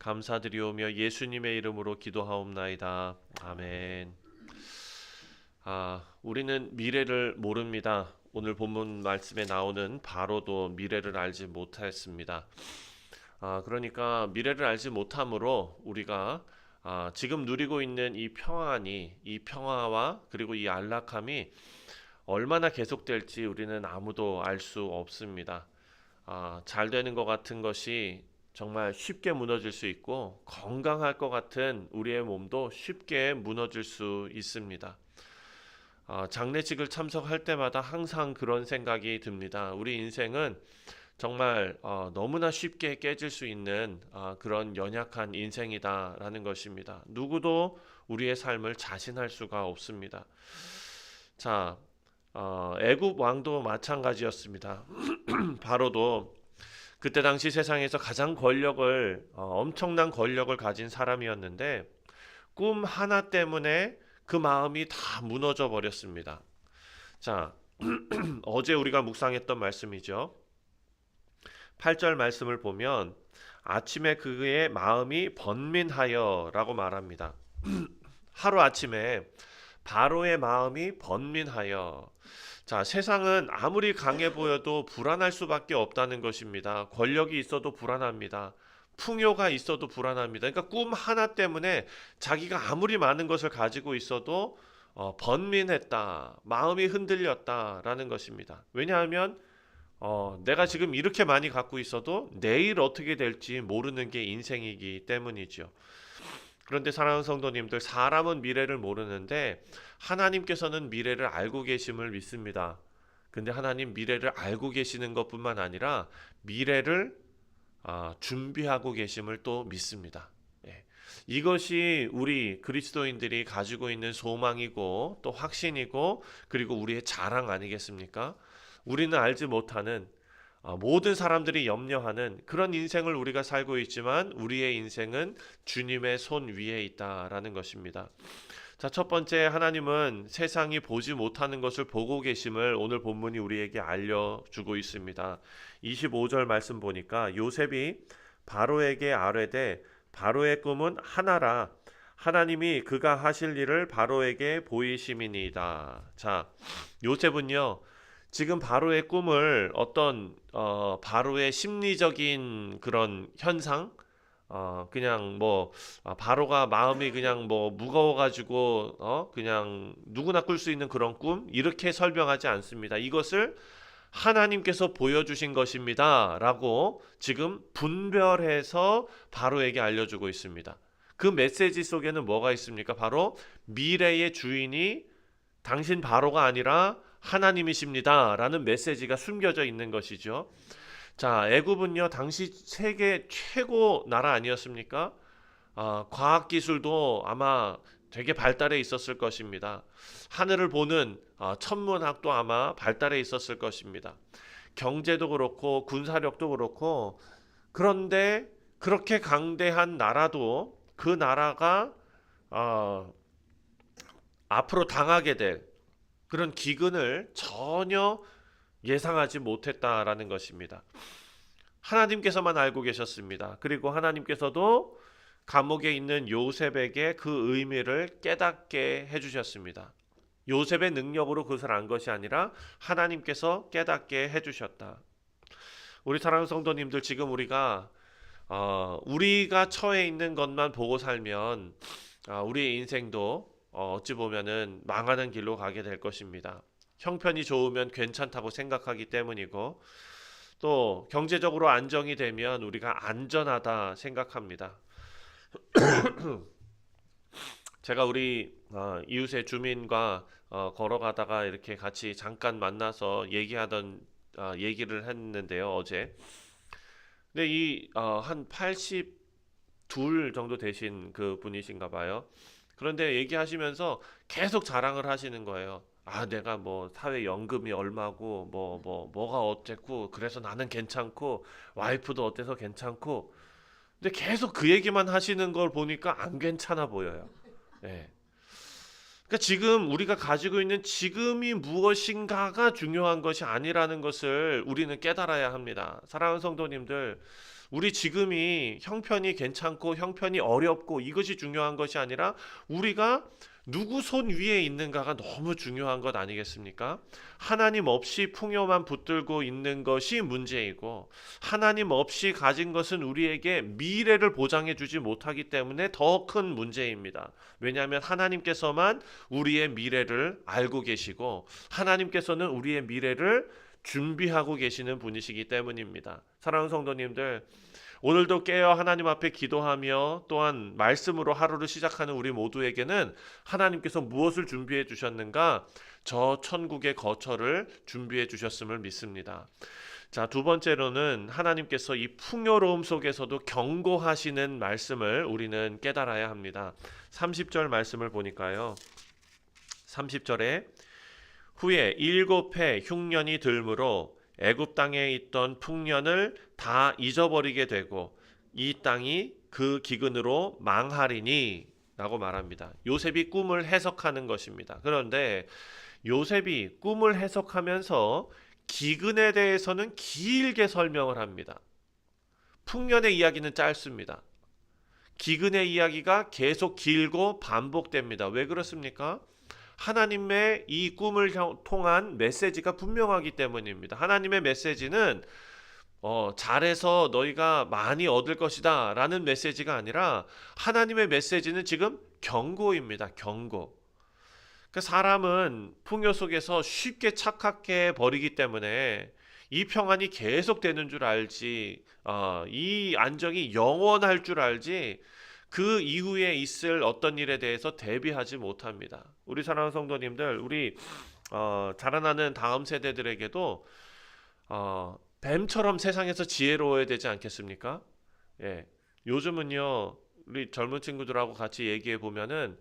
감사드리오며 예수님의 이름으로 기도하옵나이다. 아멘. 우리는 미래를 모릅니다. 오늘 본문 말씀에 나오는 바로도 미래를 알지 못했습니다. 그러니까 미래를 알지 못함으로 우리가 지금 누리고 있는 이 평화와 그리고 이 안락함이 얼마나 계속될지 우리는 아무도 알 수 없습니다. 잘 되는 것 같은 것이 정말 쉽게 무너질 수 있고 건강할 것 같은 우리의 몸도 쉽게 무너질 수 있습니다. 장례식을 참석할 때마다 항상 그런 생각이 듭니다. 우리 인생은 정말 너무나 쉽게 깨질 수 있는 그런 연약한 인생이다라는 것입니다. 누구도 우리의 삶을 자신할 수가 없습니다. 자, 애굽 왕도 마찬가지였습니다. 바로도 그때 당시 세상에서 가장 엄청난 권력을 가진 사람이었는데 꿈 하나 때문에 그 마음이 다 무너져 버렸습니다. 자, 어제 우리가 묵상했던 말씀이죠. 8절 말씀을 보면 아침에 그의 마음이 번민하여라고 말합니다. 하루아침에 바로의 마음이 번민하여. 자, 세상은 아무리 강해 보여도 불안할 수밖에 없다는 것입니다. 권력이 있어도 불안합니다. 풍요가 있어도 불안합니다. 그러니까 꿈 하나 때문에 자기가 아무리 많은 것을 가지고 있어도 번민했다, 마음이 흔들렸다라는 것입니다. 왜냐하면 내가 지금 이렇게 많이 갖고 있어도 내일 어떻게 될지 모르는 게 인생이기 때문이죠. 그런데 사랑하는 성도님들, 사람은 미래를 모르는데 하나님께서는 미래를 알고 계심을 믿습니다. 근데 하나님 미래를 알고 계시는 것뿐만 아니라 미래를 준비하고 계심을 또 믿습니다. 예. 이것이 우리 그리스도인들이 가지고 있는 소망이고 또 확신이고 그리고 우리의 자랑 아니겠습니까? 우리는 알지 못하는 모든 사람들이 염려하는 그런 인생을 우리가 살고 있지만 우리의 인생은 주님의 손 위에 있다라는 것입니다. 자, 첫 번째, 하나님은 세상이 보지 못하는 것을 보고 계심을 오늘 본문이 우리에게 알려주고 있습니다. 25절 말씀 보니까 요셉이 바로에게 아뢰되 바로의 꿈은 하나라 하나님이 그가 하실 일을 바로에게 보이심이니이다. 자, 요셉은요 지금 바로의 꿈을 어떤 바로의 심리적인 그런 현상, 그냥 뭐 바로가 마음이 그냥 뭐 무거워가지고 그냥 누구나 꿀 수 있는 그런 꿈 이렇게 설명하지 않습니다. 이것을 하나님께서 보여주신 것입니다라고 지금 분별해서 바로에게 알려주고 있습니다. 그 메시지 속에는 뭐가 있습니까? 바로 미래의 주인이 당신 바로가 아니라 하나님이십니다 라는 메시지가 숨겨져 있는 것이죠. 자, 애굽은요 당시 세계 최고 나라 아니었습니까? 과학기술도 아마 되게 발달해 있었을 것입니다. 하늘을 보는 천문학도 아마 발달해 있었을 것입니다. 경제도 그렇고 군사력도 그렇고. 그런데 그렇게 강대한 나라도 그 나라가 앞으로 당하게 될 그런 기근을 전혀 예상하지 못했다라는 것입니다. 하나님께서만 알고 계셨습니다. 그리고 하나님께서도 감옥에 있는 요셉에게 그 의미를 깨닫게 해주셨습니다. 요셉의 능력으로 그것을 안 것이 아니라 하나님께서 깨닫게 해주셨다. 우리 사랑하는 성도님들, 지금 우리가 처해 있는 것만 보고 살면 우리의 인생도 어찌 보면은 망하는 길로 가게 될 것입니다. 형편이 좋으면 괜찮다고 생각하기 때문이고 또 경제적으로 안정이 되면 우리가 안전하다 생각합니다. 제가 우리 이웃의 주민과 걸어가다가 이렇게 같이 잠깐 만나서 얘기를 했는데요, 어제. 근데 한 82 정도 되신 그 분이신가 봐요. 그런데 얘기하시면서 계속 자랑을 하시는 거예요. 내가 뭐 사회 연금이 얼마고 뭐가 어쨌고 그래서 나는 괜찮고 와이프도 어때서 괜찮고. 근데 계속 그 얘기만 하시는 걸 보니까 안 괜찮아 보여요. 예. 그러니까 지금 우리가 가지고 있는 지금이 무엇인가가 중요한 것이 아니라는 것을 우리는 깨달아야 합니다. 사랑하는 성도님들, 우리 지금이 형편이 괜찮고 형편이 어렵고 이것이 중요한 것이 아니라 우리가 누구 손 위에 있는가가 너무 중요한 것 아니겠습니까? 하나님 없이 풍요만 붙들고 있는 것이 문제이고 하나님 없이 가진 것은 우리에게 미래를 보장해 주지 못하기 때문에 더 큰 문제입니다. 왜냐하면 하나님께서만 우리의 미래를 알고 계시고 하나님께서는 우리의 미래를 준비하고 계시는 분이시기 때문입니다. 사랑하는 성도님들, 오늘도 깨어 하나님 앞에 기도하며 또한 말씀으로 하루를 시작하는 우리 모두에게는 하나님께서 무엇을 준비해 주셨는가? 저 천국의 거처를 준비해 주셨음을 믿습니다. 자, 두 번째로는 하나님께서 이 풍요로움 속에서도 경고하시는 말씀을 우리는 깨달아야 합니다. 30절 말씀을 보니까요. 30절에 후에 7해 흉년이 들므로 애굽 땅에 있던 풍년을 다 잊어버리게 되고 이 땅이 그 기근으로 망하리니 라고 말합니다. 요셉이 꿈을 해석하는 것입니다. 그런데 요셉이 꿈을 해석하면서 기근에 대해서는 길게 설명을 합니다. 풍년의 이야기는 짧습니다. 기근의 이야기가 계속 길고 반복됩니다. 왜 그렇습니까? 하나님의 이 꿈을 통한 메시지가 분명하기 때문입니다. 하나님의 메시지는 잘해서 너희가 많이 얻을 것이다 라는 메시지가 아니라 하나님의 메시지는 지금 경고입니다. 경고. 그 사람은 풍요 속에서 쉽게 착각해 버리기 때문에 이 평안이 계속되는 줄 알지, 이 안정이 영원할 줄 알지, 그 이후에 있을 어떤 일에 대해서 대비하지 못합니다. 우리 사랑하는 성도님들, 우리 자라나는 다음 세대들에게도 뱀처럼 세상에서 지혜로워야 되지 않겠습니까? 예, 요즘은요 우리 젊은 친구들하고 같이 얘기해 보면은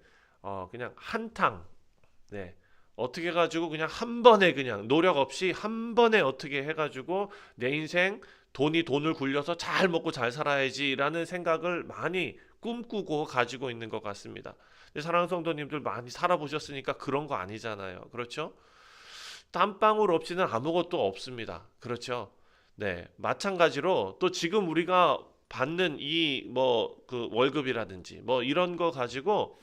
그냥 한탕, 네, 어떻게 해가지고 그냥 한 번에 그냥 노력 없이 한 번에 어떻게 해가지고 내 인생 돈을 굴려서 잘 먹고 잘 살아야지라는 생각을 많이 꿈꾸고 가지고 있는 것 같습니다. 사랑하는 성도님들 많이 살아보셨으니까 그런 거 아니잖아요. 그렇죠? 땀방울 없이는 아무것도 없습니다. 그렇죠? 네, 마찬가지로 또 지금 우리가 받는 이 뭐 그 월급이라든지 뭐 이런 거 가지고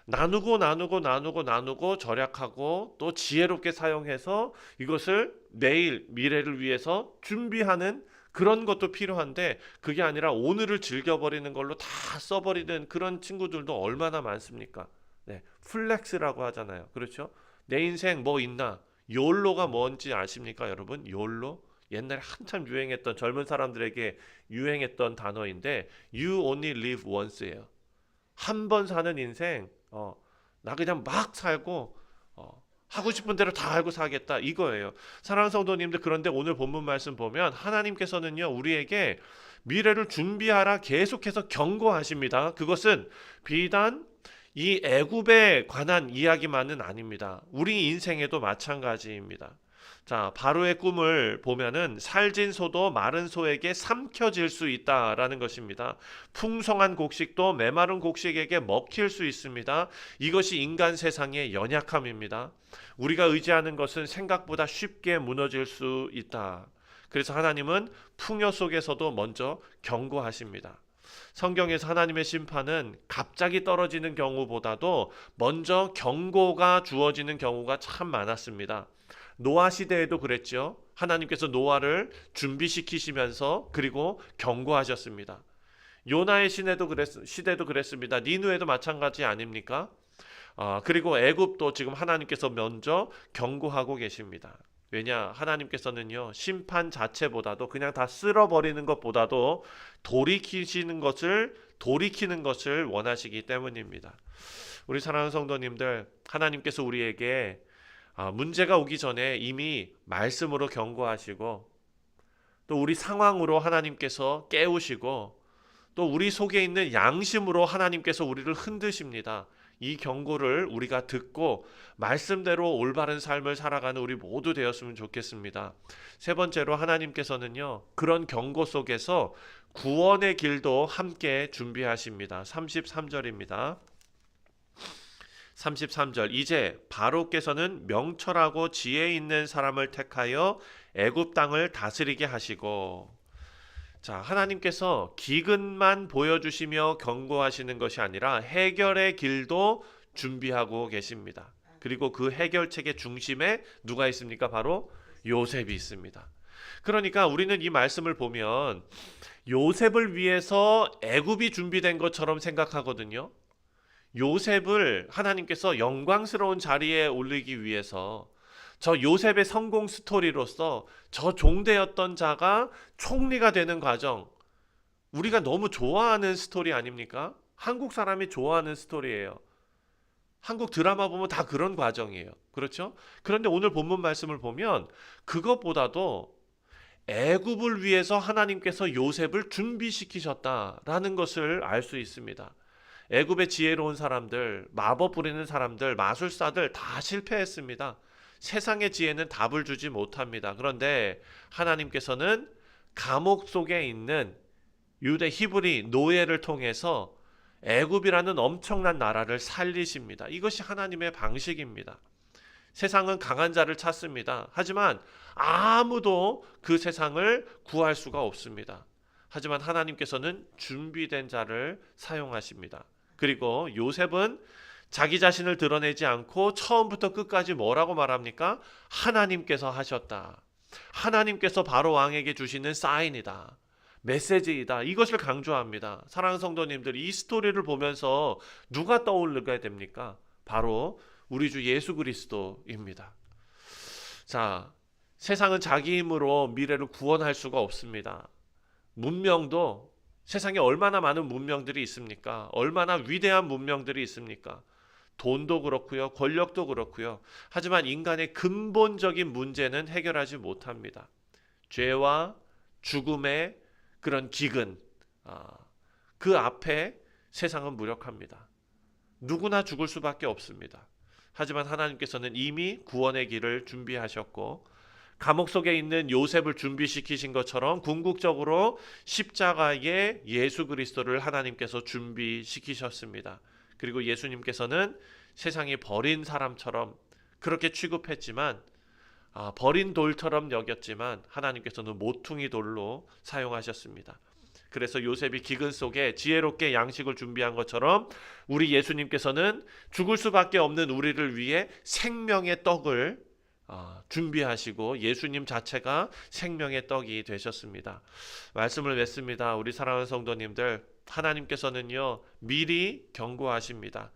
나누고 절약하고 또 지혜롭게 사용해서 이것을 내일 미래를 위해서 준비하는 그런 것도 필요한데 그게 아니라 오늘을 즐겨버리는 걸로 다 써버리는 그런 친구들도 얼마나 많습니까? 네, 플렉스라고 하잖아요. 그렇죠? 내 인생 뭐 있나? 욜로가 뭔지 아십니까, 여러분? 욜로? 옛날에 한참 유행했던 젊은 사람들에게 유행했던 단어인데 You only live once예요. 한 번 사는 인생, 나 그냥 막 살고 하고 싶은 대로 다 알고 사겠다 이거예요. 사랑하는 성도님들, 그런데 오늘 본문 말씀 보면 하나님께서는요 우리에게 미래를 준비하라 계속해서 경고하십니다. 그것은 비단 이 애굽에 관한 이야기만은 아닙니다. 우리 인생에도 마찬가지입니다. 자, 바로의 꿈을 보면은 살진 소도 마른 소에게 삼켜질 수 있다라는 것입니다. 풍성한 곡식도 메마른 곡식에게 먹힐 수 있습니다. 이것이 인간 세상의 연약함입니다. 우리가 의지하는 것은 생각보다 쉽게 무너질 수 있다. 그래서 하나님은 풍요 속에서도 먼저 경고하십니다. 성경에서 하나님의 심판은 갑자기 떨어지는 경우보다도 먼저 경고가 주어지는 경우가 참 많았습니다. 노아 시대에도 그랬죠. 하나님께서 노아를 준비시키시면서 그리고 경고하셨습니다. 요나의 시대도 그랬습니다. 니누에도 마찬가지 아닙니까? 그리고 애굽도 지금 하나님께서 먼저 경고하고 계십니다. 왜냐? 하나님께서는요 심판 자체보다도 그냥 다 쓸어버리는 것보다도 돌이키는 것을 원하시기 때문입니다. 우리 사랑하는 성도님들, 하나님께서 우리에게 문제가 오기 전에 이미 말씀으로 경고하시고 또 우리 상황으로 하나님께서 깨우시고 또 우리 속에 있는 양심으로 하나님께서 우리를 흔드십니다. 이 경고를 우리가 듣고 말씀대로 올바른 삶을 살아가는 우리 모두 되었으면 좋겠습니다. 세 번째로 하나님께서는요 그런 경고 속에서 구원의 길도 함께 준비하십니다. 33절입니다. 33절 이제 바로께서는 명철하고 지혜 있는 사람을 택하여 애굽 땅을 다스리게 하시고, 자, 하나님께서 기근만 보여주시며 경고하시는 것이 아니라 해결의 길도 준비하고 계십니다. 그리고 그 해결책의 중심에 누가 있습니까? 바로 요셉이 있습니다. 그러니까 우리는 이 말씀을 보면 요셉을 위해서 애굽이 준비된 것처럼 생각하거든요. 요셉을 하나님께서 영광스러운 자리에 올리기 위해서 저 요셉의 성공 스토리로서 저 종되었던 자가 총리가 되는 과정, 우리가 너무 좋아하는 스토리 아닙니까? 한국 사람이 좋아하는 스토리예요. 한국 드라마 보면 다 그런 과정이에요. 그렇죠? 그런데 오늘 본문 말씀을 보면 그것보다도 애굽을 위해서 하나님께서 요셉을 준비시키셨다라는 것을 알 수 있습니다. 애굽의 지혜로운 사람들, 마법 부리는 사람들, 마술사들 다 실패했습니다. 세상의 지혜는 답을 주지 못합니다. 그런데 하나님께서는 감옥 속에 있는 유대 히브리 노예를 통해서 애굽이라는 엄청난 나라를 살리십니다. 이것이 하나님의 방식입니다. 세상은 강한 자를 찾습니다. 하지만 아무도 그 세상을 구할 수가 없습니다. 하지만 하나님께서는 준비된 자를 사용하십니다. 그리고 요셉은 자기 자신을 드러내지 않고 처음부터 끝까지 뭐라고 말합니까? 하나님께서 하셨다. 하나님께서 바로 왕에게 주시는 사인이다. 메시지이다. 이것을 강조합니다. 사랑하는 성도님들, 이 스토리를 보면서 누가 떠올리게 됩니까? 바로 우리 주 예수 그리스도입니다. 자, 세상은 자기 힘으로 미래를 구원할 수가 없습니다. 문명도 세상에 얼마나 많은 문명들이 있습니까? 얼마나 위대한 문명들이 있습니까? 돈도 그렇고요, 권력도 그렇고요. 하지만 인간의 근본적인 문제는 해결하지 못합니다. 죄와 죽음의 그런 기근, 그 앞에 세상은 무력합니다. 누구나 죽을 수밖에 없습니다. 하지만 하나님께서는 이미 구원의 길을 준비하셨고 감옥 속에 있는 요셉을 준비시키신 것처럼 궁극적으로 십자가에 예수 그리스도를 하나님께서 준비시키셨습니다. 그리고 예수님께서는 세상이 버린 사람처럼 그렇게 취급했지만 버린 돌처럼 여겼지만 하나님께서는 모퉁이 돌로 사용하셨습니다. 그래서 요셉이 기근 속에 지혜롭게 양식을 준비한 것처럼 우리 예수님께서는 죽을 수밖에 없는 우리를 위해 생명의 떡을 준비하시고 예수님 자체가 생명의 떡이 되셨습니다. 말씀을 맺습니다. 우리 사랑하는 성도님들, 하나님께서는요 미리 경고하십니다.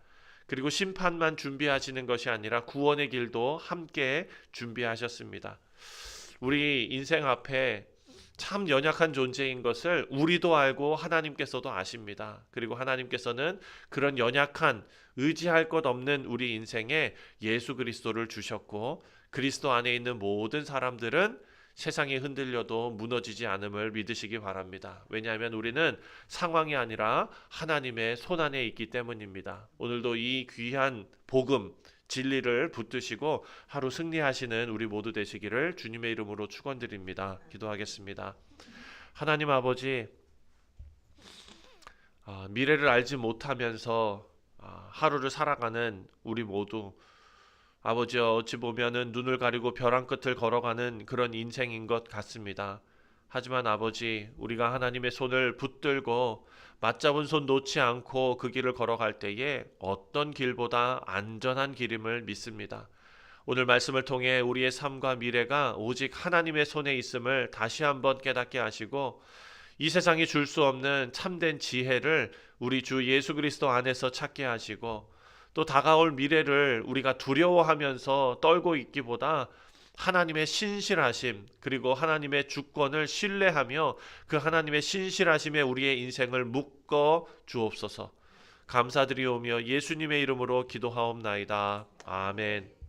그리고 심판만 준비하시는 것이 아니라 구원의 길도 함께 준비하셨습니다. 우리 인생 앞에 참 연약한 존재인 것을 우리도 알고 하나님께서도 아십니다. 그리고 하나님께서는 그런 연약한 의지할 것 없는 우리 인생에 예수 그리스도를 주셨고 그리스도 안에 있는 모든 사람들은 세상이 흔들려도 무너지지 않음을 믿으시기 바랍니다. 왜냐하면 우리는 상황이 아니라 하나님의 손안에 있기 때문입니다. 오늘도 이 귀한 복음, 진리를 붙드시고 하루 승리하시는 우리 모두 되시기를 주님의 이름으로 축원드립니다. 기도하겠습니다. 하나님 아버지, 미래를 알지 못하면서 하루를 살아가는 우리 모두 아버지 어찌 보면은 눈을 가리고 벼랑 끝을 걸어가는 그런 인생인 것 같습니다. 하지만 아버지, 우리가 하나님의 손을 붙들고 맞잡은 손 놓지 않고 그 길을 걸어갈 때에 어떤 길보다 안전한 길임을 믿습니다. 오늘 말씀을 통해 우리의 삶과 미래가 오직 하나님의 손에 있음을 다시 한번 깨닫게 하시고 이 세상이 줄 수 없는 참된 지혜를 우리 주 예수 그리스도 안에서 찾게 하시고 또 다가올 미래를 우리가 두려워하면서 떨고 있기보다 하나님의 신실하심 그리고 하나님의 주권을 신뢰하며 그 하나님의 신실하심에 우리의 인생을 묶어 주옵소서. 감사드리오며 예수님의 이름으로 기도하옵나이다. 아멘.